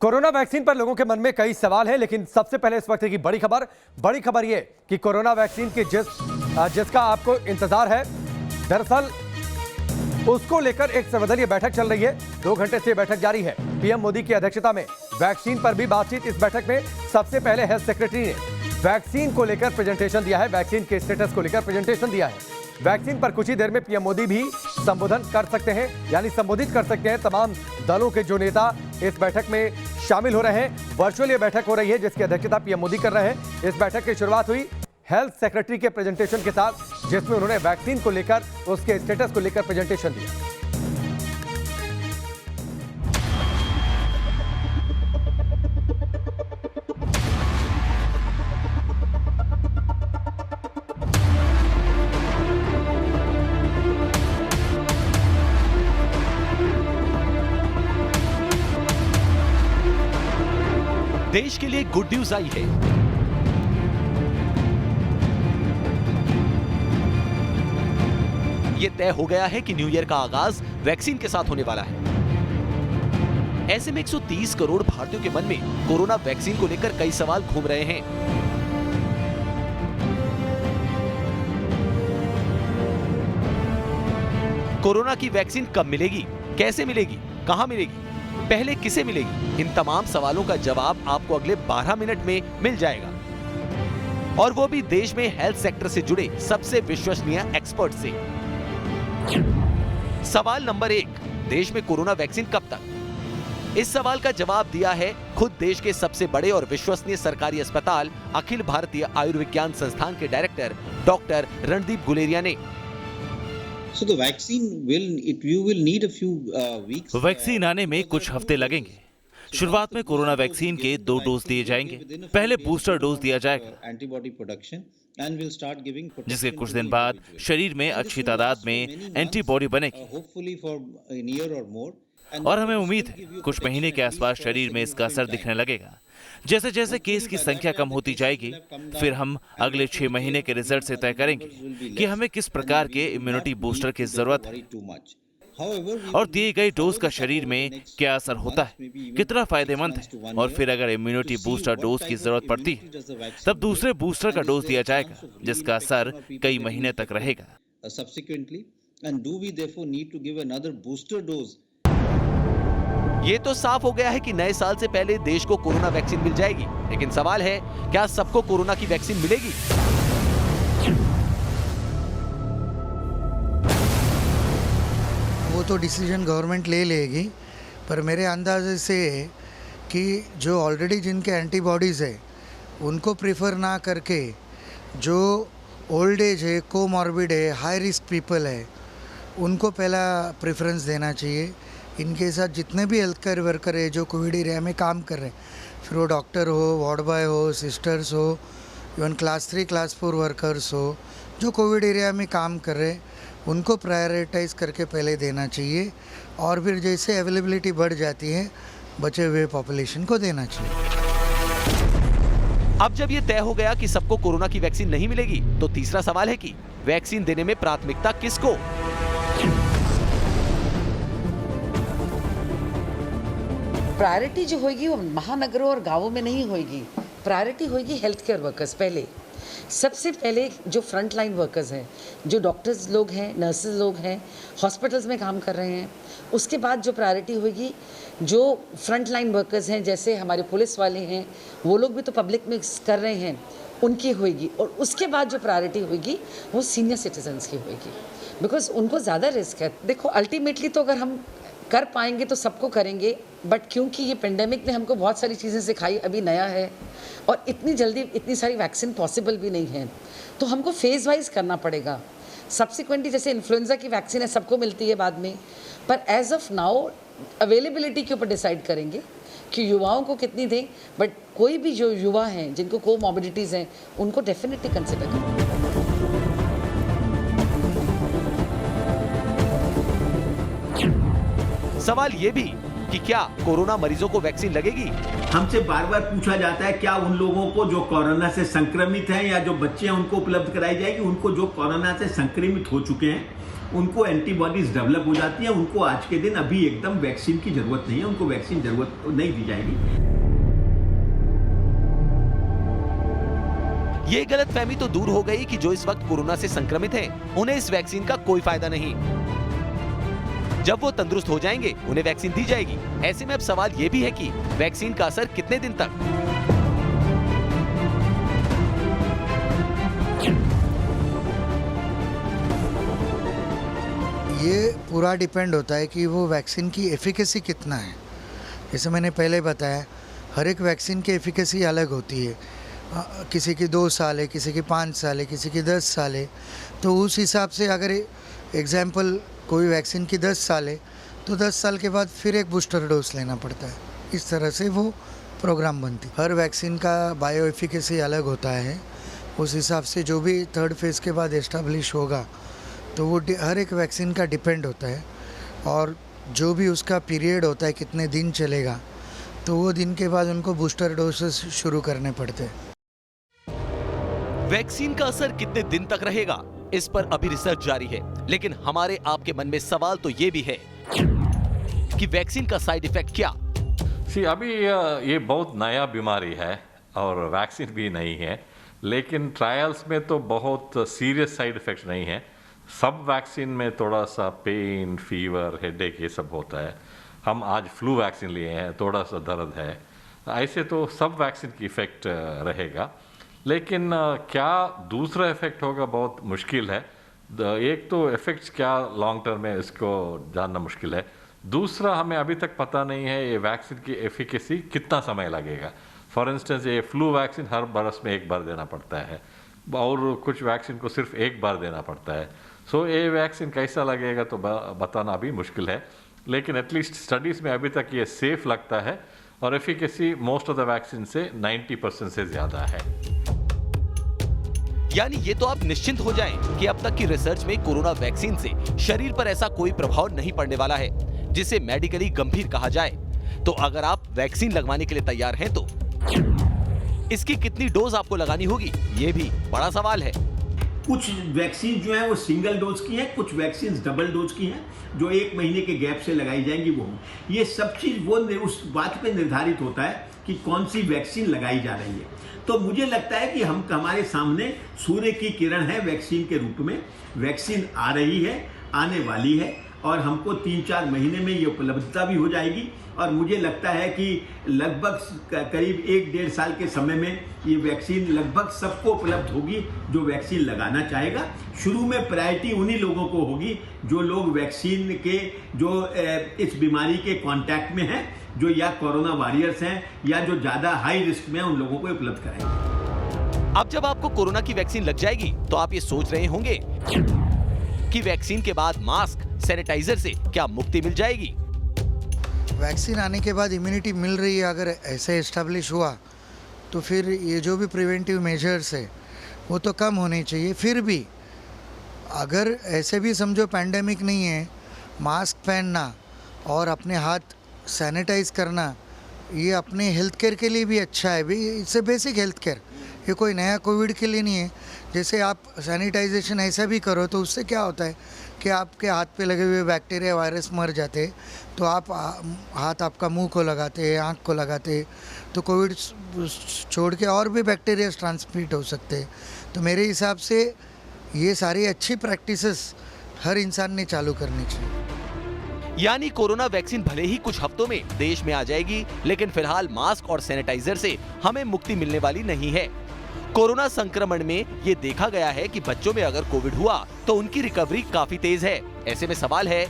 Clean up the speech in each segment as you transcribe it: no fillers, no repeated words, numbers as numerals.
Corona vaccine पर लोगों के मन में कई सवाल हैं, लेकिन सबसे पहले इस वक्त की बड़ी खबर ये कि कोरोना वैक्सीन की जिसका आपको इंतजार है, दरअसल उसको लेकर एक सर्वदलीय बैठक चल रही है। 2 घंटे से बैठक जारी है। पीएम मोदी की अध्यक्षता में वैक्सीन पर भी बातचीत। इस बैठक में सबसे पहले हेल्थ सेक्रेटरी ने वैक्सीन को लेकर प्रेजेंटेशन दिया है, वैक्सीन के स्टेटस को लेकर प्रेजेंटेशन दिया है। वैक्सीन पर कुछ ही देर में पीएम मोदी भी संबोधित कर सकते हैं। तमाम दलों के जो नेता इस बैठक में शामिल हो रहे हैं। वर्चुअल ये बैठक हो रही है जिसकी अध्यक्षता पीएम मोदी कर रहे हैं। इस बैठक की शुरुआत हुई हेल्थ सेक्रेटरी के प्रेजेंटेशन के साथ, जिसमें उन्होंने वैक्सीन को लेकर उसके स्टेटस को लेकर प्रेजेंटेशन दिया। देश के लिए गुड न्यूज आई है। यह तय हो गया है कि न्यू ईयर का आगाज वैक्सीन के साथ होने वाला है। ऐसे में 130 करोड़ भारतीयों के मन में कोरोना वैक्सीन को लेकर कई सवाल घूम रहे हैं। कोरोना की वैक्सीन कब मिलेगी, कैसे मिलेगी, कहां मिलेगी, पहले किसे मिलेगी? इन तमाम सवालों का जवाब आपको अगले 12 मिनट में मिल जाएगा, और वो भी देश में हेल्थ सेक्टर से जुड़े सबसे विश्वसनीय एक्सपर्ट से। सवाल नंबर 1, देश में कोरोना वैक्सीन कब तक? इस सवाल का जवाब दिया है खुद देश के सबसे बड़े और विश्वसनीय सरकारी अस्पताल अखिल भारतीय आयुर्विज्ञान संस्थान के डायरेक्टर डॉक्टर रणदीप गुलेरिया ने। वैक्सीन आने में कुछ हफ्ते लगेंगे। शुरुआत में कोरोना वैक्सीन के 2 डोज दिए जाएंगे। पहले बूस्टर डोज दिया जाएगा, जिसके कुछ दिन बाद शरीर में अच्छी तादाद में एंटीबॉडी बनेगी, और हमें उम्मीद है कुछ महीने के आसपास शरीर में इसका असर दिखने लगेगा। जैसे जैसे केस की संख्या कम होती जाएगी, फिर हम अगले 6 महीने के रिजल्ट से तय करेंगे कि हमें किस प्रकार के इम्यूनिटी बूस्टर की जरूरत है, और दिए गए डोज का शरीर में क्या असर होता है, कितना फायदेमंद है। और फिर अगर इम्यूनिटी बूस्टर डोज की जरूरत पड़ती है, तब दूसरे बूस्टर का डोज दिया जाएगा, जिसका असर कई महीने तक रहेगा। ये तो साफ हो गया है कि नए साल से पहले देश को कोरोना वैक्सीन मिल जाएगी, लेकिन सवाल है, क्या सबको कोरोना की वैक्सीन मिलेगी? वो तो डिसीजन गवर्नमेंट ले लेगी, पर मेरे अंदाजे से कि जो ऑलरेडी जिनके एंटीबॉडीज़ है उनको प्रेफर ना करके जो ओल्ड एज है, कोमॉर्बिड है, हाई रिस्क पीपल है, उनको पहला प्रेफरेंस देना चाहिए। इनके साथ जितने भी हेल्थ केयर वर्कर है जो कोविड एरिया में काम कर रहे हैं, फिर वो डॉक्टर हो, वार्ड बॉय हो, सिस्टर्स हो, इवन क्लास 3 क्लास 4 वर्कर्स हो, जो कोविड एरिया में काम कर रहे हैं, उनको प्रायोरिटाइज करके पहले देना चाहिए, और फिर जैसे अवेलेबिलिटी बढ़ जाती है बचे हुए पॉपुलेशन को देना चाहिए। अब जब ये तय हो गया कि सबको कोरोना की वैक्सीन नहीं मिलेगी, तो तीसरा सवाल है कि वैक्सीन देने में प्राथमिकता किसको? प्रायोरिटी जो होगी वो महानगरों और गांवों में नहीं होगी। प्रायोरिटी होगी हेल्थ केयर वर्कर्स। पहले सबसे पहले जो फ्रंट लाइन वर्कर्स हैं, जो डॉक्टर्स लोग हैं, नर्सेज लोग हैं, हॉस्पिटल्स में काम कर रहे हैं, उसके बाद जो प्रायोरिटी होगी जो फ्रंट लाइन वर्कर्स हैं, जैसे हमारे पुलिस वाले हैं, वो लोग भी तो पब्लिक में कर रहे हैं, उनकी होगी। और उसके बाद जो प्रायोरिटी होगी वो सीनियर सिटीजन्स की होगी, बिकॉज उनको ज़्यादा रिस्क है। देखो, अल्टीमेटली तो अगर हम कर पाएंगे तो सबको करेंगे, बट क्योंकि ये पेंडेमिक ने हमको बहुत सारी चीज़ें सिखाई, अभी नया है और इतनी जल्दी इतनी सारी वैक्सीन पॉसिबल भी नहीं है, तो हमको फेज़ वाइज करना पड़ेगा। सब्सिक्वेंटली जैसे इन्फ्लुएंजा की वैक्सीन है, सबको मिलती है बाद में, पर एज ऑफ नाउ अवेलेबिलिटी के ऊपर डिसाइड करेंगे कि युवाओं को कितनी दें, बट कोई भी जो युवा हैं जिनको कोमॉर्बिडिटीज़ हैं उनको डेफिनेटली कंसिडर करें। सवाल ये भी कि क्या कोरोना मरीजों को वैक्सीन लगेगी? हमसे बार बार पूछा जाता है क्या उन लोगों को जो कोरोना से संक्रमित हैं या जो बच्चे हैं उनको उपलब्ध कराई जाएगी। उनको जो कोरोना से संक्रमित हो चुके हैं उनको एंटीबॉडीज डेवलप हो जाती हैं, उनको आज के दिन अभी एकदम वैक्सीन की जरूरत नहीं है, उनको वैक्सीन जरूरत नहीं दी जाएगी। ये गलतफहमी तो दूर हो गई कि जो इस वक्त कोरोना से संक्रमित हैं, उन्हें इस वैक्सीन का कोई फायदा नहीं। जब वो तंदुरुस्त हो जाएंगे, उन्हें वैक्सीन दी जाएगी। ऐसे में अब सवाल ये भी है कि वैक्सीन का असर कितने दिन तक। ये पूरा डिपेंड होता है कि वो वैक्सीन की एफिकेसी कितना है। जैसे मैंने पहले बताया, हर एक वैक्सीन की एफिकेसी अलग होती है। किसी की 2 साल है, किसी की 5 साल है, किसी की 10 साल है। तो उस हिसाब से अगर एग्जाम्पल कोई वैक्सीन की 10 साल है तो 10 साल के बाद फिर एक बूस्टर डोज लेना पड़ता है। इस तरह से वो प्रोग्राम बनती। हर वैक्सीन का बायो एफिकेसी अलग होता है। उस हिसाब से जो भी 3rd फेज़ के बाद एस्टेब्लिश होगा तो वो हर एक वैक्सीन का डिपेंड होता है, और जो भी उसका पीरियड होता है कितने दिन चलेगा, तो वो दिन के बाद उनको बूस्टर डोसेस शुरू करने पड़ते हैं। वैक्सीन का असर कितने दिन तक रहेगा, इस पर अभी रिसर्च जारी है। लेकिन हमारे आपके मन में सवाल तो ये भी है कि वैक्सीन का साइड इफेक्ट क्या। अभी ये बहुत नया बीमारी है और वैक्सीन भी नहीं है, लेकिन ट्रायल्स में तो बहुत सीरियस साइड इफेक्ट नहीं है। सब वैक्सीन में थोड़ा सा पेन, फीवर, हेडेक ये सब होता है। हम आज फ्लू वैक्सीन लिए हैं, थोड़ा सा दर्द है। ऐसे तो सब वैक्सीन की इफेक्ट रहेगा, लेकिन क्या दूसरा इफेक्ट होगा बहुत मुश्किल है। एक तो इफेक्ट्स क्या लॉन्ग टर्म में, इसको जानना मुश्किल है। दूसरा, हमें अभी तक पता नहीं है ये वैक्सीन की एफिकेसी कितना समय लगेगा। फॉर इंस्टेंस, ये फ्लू वैक्सीन हर बरस में 1 बार देना पड़ता है और कुछ वैक्सीन को सिर्फ 1 बार देना पड़ता है। सो ये वैक्सीन कैसा लगेगा तो बताना अभी मुश्किल है, लेकिन एटलीस्ट स्टडीज़ में अभी तक ये सेफ लगता है और efficacy most of the vaccine से 90% से ज़्यादा है। यानी ये तो आप निश्चिंत हो जाएं कि अब तक की रिसर्च में कोरोना वैक्सीन से शरीर पर ऐसा कोई प्रभाव नहीं पड़ने वाला है जिसे मेडिकली गंभीर कहा जाए। तो अगर आप वैक्सीन लगवाने के लिए तैयार हैं तो इसकी कितनी डोज आपको लगानी होगी, ये भी बड़ा सवाल है। कुछ वैक्सीन जो है वो सिंगल डोज की है, कुछ वैक्सीन डबल डोज की हैं जो 1 महीने के गैप से लगाई जाएंगी। वो ये सब चीज़ वो उस बात पे निर्धारित होता है कि कौन सी वैक्सीन लगाई जा रही है। तो मुझे लगता है कि हमारे सामने सूर्य की किरण है वैक्सीन के रूप में। वैक्सीन आ रही है, आने वाली है, और हमको 3-4 महीने में ये उपलब्धता भी हो जाएगी। और मुझे लगता है कि लगभग करीब 1-1.5 साल के समय में ये वैक्सीन लगभग सबको उपलब्ध होगी जो वैक्सीन लगाना चाहेगा। शुरू में प्रायोरिटी उन्हीं लोगों को होगी जो लोग वैक्सीन के जो इस बीमारी के कांटेक्ट में हैं, जो या कोरोना वॉरियर्स हैं या जो ज़्यादा हाई रिस्क में हैं, उन लोगों को उपलब्ध कराएंगे। अब जब आपको कोरोना की वैक्सीन लग जाएगी तो आप ये सोच रहे होंगे कि वैक्सीन के बाद मास्क, सैनिटाइजर से क्या मुक्ति मिल जाएगी। वैक्सीन आने के बाद इम्यूनिटी मिल रही है, अगर ऐसे एस्टेब्लिश हुआ तो फिर ये जो भी प्रिवेंटिव मेजर्स है वो तो कम होने चाहिए। फिर भी अगर ऐसे भी समझो पैंडेमिक नहीं है, मास्क पहनना और अपने हाथ सैनिटाइज करना ये अपने हेल्थ केयर के लिए भी अच्छा है। इससे बेसिक हेल्थ केयर, ये कोई नया कोविड के लिए नहीं है। जैसे आप सैनिटाइजेशन ऐसा भी करो तो उससे क्या होता है कि आपके हाथ पे लगे हुए बैक्टीरिया, वायरस मर जाते, तो आप हाथ आपका मुंह को लगाते, आँख को लगाते, तो कोविड छोड़ के और भी बैक्टीरिया ट्रांसमिट हो सकते। तो मेरे हिसाब से ये सारी अच्छी प्रैक्टिसेस हर इंसान ने चालू करनी चाहिए। यानी कोरोना वैक्सीन भले ही कुछ हफ्तों में देश में आ जाएगी, लेकिन फिलहाल मास्क और सैनिटाइजर से हमें मुक्ति मिलने वाली नहीं है। कोरोना संक्रमण में ये देखा गया है कि बच्चों में अगर कोविड हुआ तो उनकी रिकवरी काफी तेज है। ऐसे में सवाल है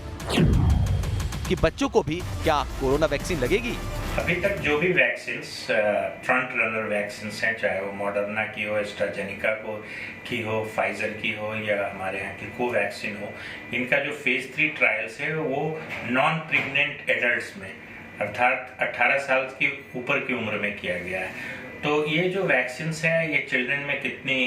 कि बच्चों को भी क्या कोरोना वैक्सीन लगेगी। अभी तक जो भी वैक्सीन फ्रंट रनर वैक्सीन हैं, चाहे वो मॉडर्ना की हो, एस्ट्राजेनिका की हो, फाइजर की हो या हमारे यहाँ की कोवैक्सीन हो, इनका जो फेज 3 ट्रायल्स है वो नॉन प्रेग्नेंट एडल्ट्स में अर्थात 18 साल की ऊपर की उम्र में किया गया है। तो ये जो वैक्सीन्स हैं ये चिल्ड्रन में कितनी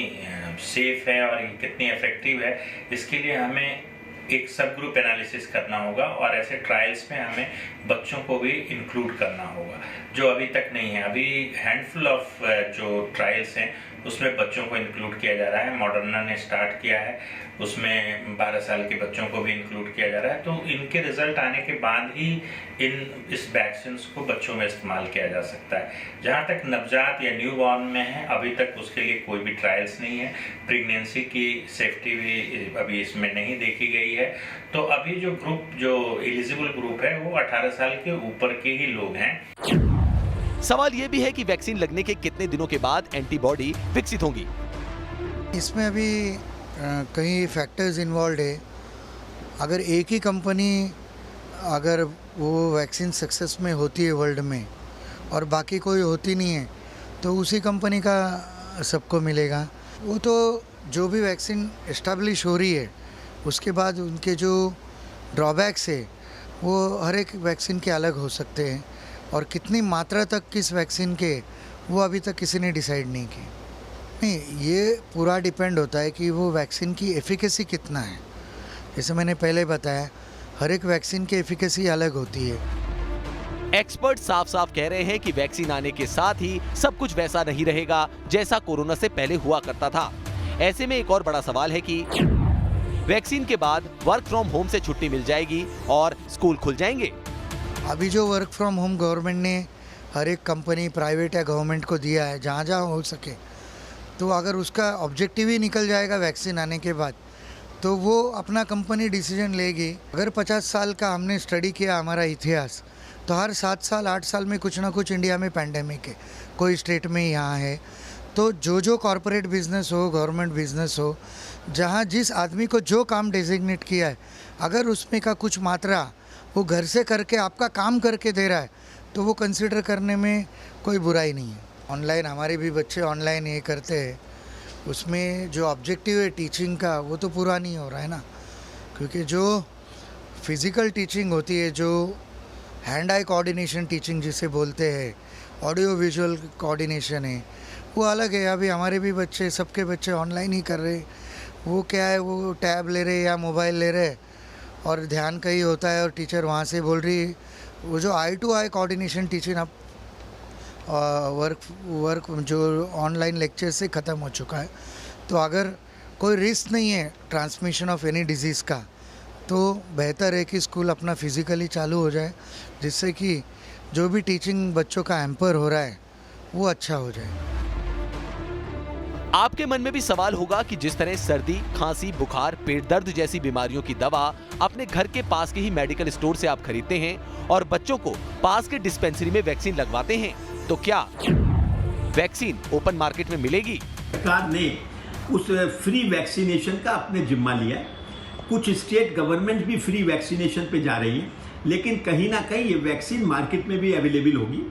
सेफ है और ये कितनी इफेक्टिव है, इसके लिए हमें एक सब ग्रुप एनालिसिस करना होगा और ऐसे ट्रायल्स में हमें बच्चों को भी इंक्लूड करना होगा, जो अभी तक नहीं है। अभी हैंडफुल ऑफ जो ट्रायल्स हैं उसमें बच्चों को इंक्लूड किया जा रहा है। मॉडर्ना ने स्टार्ट किया है, उसमें 12 साल के बच्चों को भी इंक्लूड किया जा रहा है। तो इनके रिजल्ट आने के बाद ही इस वैक्सीन को बच्चों में इस्तेमाल किया जा सकता है। जहाँ तक नवजात या न्यू बॉर्न में है, अभी तक उसके लिए कोई भी ट्रायल्स नहीं है। प्रेगनेंसी की सेफ्टी भी अभी इसमें नहीं देखी गई है। तो अभी जो एलिजिबल ग्रुप है वो 18 साल के ऊपर के ही लोग हैं। सवाल ये भी है कि वैक्सीन लगने के कितने दिनों के बाद एंटीबॉडी विकसित होंगी। इसमें अभी कई फैक्टर्स इन्वॉल्व है। अगर एक ही कंपनी अगर वो वैक्सीन सक्सेस में होती है वर्ल्ड में और बाकी कोई होती नहीं है तो उसी कंपनी का सबको मिलेगा। वो तो जो भी वैक्सीन इस्टेब्लिश हो रही है उसके बाद उनके जो ड्रॉबैक्स है वो हर एक वैक्सीन के अलग हो सकते हैं और कितनी मात्रा तक किस वैक्सीन के वो अभी तक किसी ने डिसाइड नहीं की। नहीं, ये पूरा डिपेंड होता है कि वो वैक्सीन की एफिकेसी कितना है। जैसे मैंने पहले बताया, हर एक वैक्सीन की एफिकेसी अलग होती है। एक्सपर्ट साफ साफ कह रहे हैं कि वैक्सीन आने के साथ ही सब कुछ वैसा नहीं रहेगा जैसा कोरोना से पहले हुआ करता था। ऐसे में एक और बड़ा सवाल है कि वैक्सीन के बाद वर्क फ्रॉम होम से छुट्टी मिल जाएगी और स्कूल खुल जाएंगे। अभी जो वर्क फ्रॉम होम गवर्नमेंट ने हर एक कंपनी प्राइवेट या गवर्नमेंट को दिया है जहाँ जहाँ हो सके, तो अगर उसका ऑब्जेक्टिव ही निकल जाएगा वैक्सीन आने के बाद तो वो अपना कंपनी डिसीजन लेगी। अगर 50 साल का हमने स्टडी किया हमारा इतिहास, तो हर 7 साल 8 साल में कुछ ना कुछ इंडिया में पैंडेमिक है, कोई स्टेट में यहाँ है। तो जो कॉरपोरेट बिजनेस हो, गवर्नमेंट बिजनेस हो, जहाँ जिस आदमी को जो काम डेजिग्नेट किया है, अगर उसमें का कुछ मात्रा वो घर से करके आपका काम करके दे रहा है तो वो कंसिडर करने में कोई बुराई नहीं है। ऑनलाइन हमारे भी बच्चे ऑनलाइन ये करते हैं, उसमें जो ऑब्जेक्टिव है टीचिंग का वो तो पूरा नहीं हो रहा है ना, क्योंकि जो फिज़िकल टीचिंग होती है, जो हैंड आई कोऑर्डिनेशन टीचिंग जिसे बोलते हैं, ऑडियो विजुअल कोऑर्डिनेशन है, वो अलग है। अभी हमारे भी बच्चे, सबके बच्चे ऑनलाइन ही कर रहे। वो क्या है, वो टैब ले रहे या मोबाइल ले रहे और ध्यान कहीं होता है और टीचर वहाँ से बोल रही। वो जो आई टू आई कोऑर्डिनेशन टीचिंग अब वर्क जो ऑनलाइन लेक्चर से ख़त्म हो चुका है। तो अगर कोई रिस्क नहीं है ट्रांसमिशन ऑफ एनी डिजीज़ का, तो बेहतर है कि स्कूल अपना फिज़िकली चालू हो जाए, जिससे कि जो भी टीचिंग बच्चों का हैम्पर हो रहा है वो अच्छा हो जाए। आपके मन में भी सवाल होगा कि जिस तरह सर्दी, खांसी, बुखार, पेट दर्द जैसी बीमारियों की दवा अपने घर के पास के ही मेडिकल स्टोर से आप खरीदते हैं और बच्चों को पास के डिस्पेंसरी में वैक्सीन लगवाते हैं, तो क्या वैक्सीन ओपन मार्केट में मिलेगी? सरकार ने उस फ्री वैक्सीनेशन का अपने जिम्मा लिया है। कुछ स्टेट गवर्नमेंट भी फ्री वैक्सीनेशन पे जा रही है, लेकिन कहीं ना कहीं ये वैक्सीन मार्केट में भी अवेलेबल होगी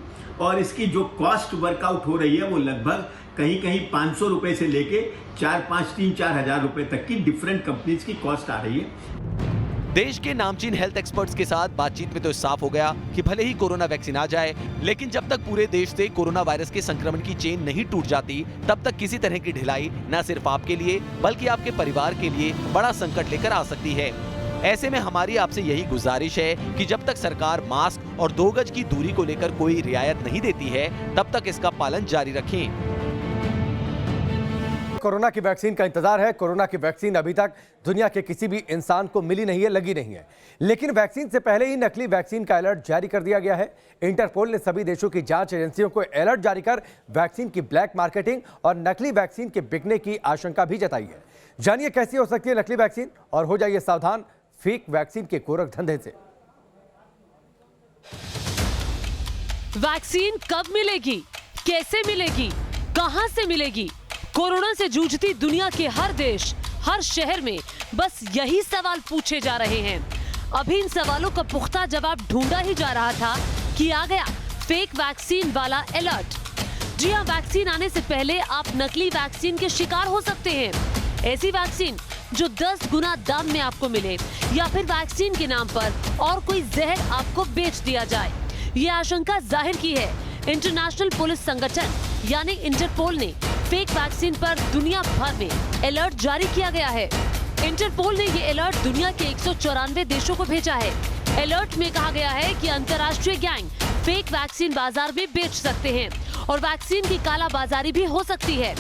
और इसकी जो कॉस्ट वर्कआउट हो रही है वो लगभग कहीं 500 रुपए से लेके 4 हज़ार रुपए तक की डिफरेंट कंपनीज की कॉस्ट आ रही है। देश के नामचीन हेल्थ एक्सपर्ट्स के साथ बातचीत में तो साफ हो गया कि भले ही कोरोना वैक्सीन आ जाए, लेकिन जब तक पूरे देश से कोरोना वायरस के संक्रमण की चेन नहीं टूट जाती, तब तक किसी तरह की ढिलाई न सिर्फ आपके लिए बल्कि आपके परिवार के लिए बड़ा संकट लेकर आ सकती है। ऐसे में हमारी आपसे यही गुजारिश है कि जब तक सरकार मास्क और 2 गज की दूरी को लेकर कोई रियायत नहीं देती है, तब तक इसका पालन जारी रखें। कोरोना की वैक्सीन का इंतजार है। कोरोना की वैक्सीन अभी तक दुनिया के किसी भी इंसान को मिली नहीं है, लगी नहीं है, लेकिन वैक्सीन से पहले ही नकली वैक्सीन का अलर्ट जारी कर दिया गया है। इंटरपोल ने सभी देशों की जांच एजेंसियों को अलर्ट जारी कर वैक्सीन की ब्लैक मार्केटिंग और नकली वैक्सीन के बिकने की आशंका भी जताई है। जानिए कैसी हो सकती है नकली वैक्सीन और हो जाइए सावधान फेक वैक्सीन के गोरख धंधे से। वैक्सीन कब मिलेगी, कैसे मिलेगी, कहां से मिलेगी? कोरोना से जूझती दुनिया के हर देश, हर शहर में बस यही सवाल पूछे जा रहे हैं। अभी इन सवालों का पुख्ता जवाब ढूंढा ही जा रहा था कि आ गया फेक वैक्सीन वाला अलर्ट। जी हां, वैक्सीन आने से पहले आप नकली वैक्सीन के शिकार हो सकते हैं। ऐसी वैक्सीन जो 10 गुना दाम में आपको मिले या फिर वैक्सीन के नाम पर और कोई जहर आपको बेच दिया जाए। ये आशंका जाहिर की है इंटरनेशनल पुलिस संगठन यानी इंटरपोल ने। फेक वैक्सीन पर दुनिया भर में अलर्ट जारी किया गया है। इंटरपोल ने ये अलर्ट दुनिया के 194 देशों को भेजा है। अलर्ट में कहा गया है कि अंतर्राष्ट्रीय गैंग फेक वैक्सीन बाजार में बेच सकते हैं और वैक्सीन की कालाबाजारी भी हो सकती है।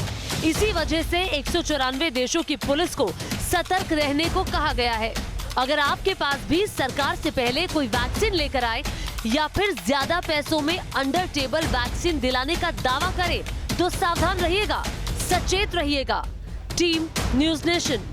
इसी वजह से 194 देशों की पुलिस को सतर्क रहने को कहा गया है। अगर आपके पास भी सरकार से पहले कोई वैक्सीन लेकर आए या फिर ज्यादा पैसों में अंडर टेबल वैक्सीन दिलाने का दावा करे तो सावधान रहिएगा, सचेत रहिएगा। Team news nation.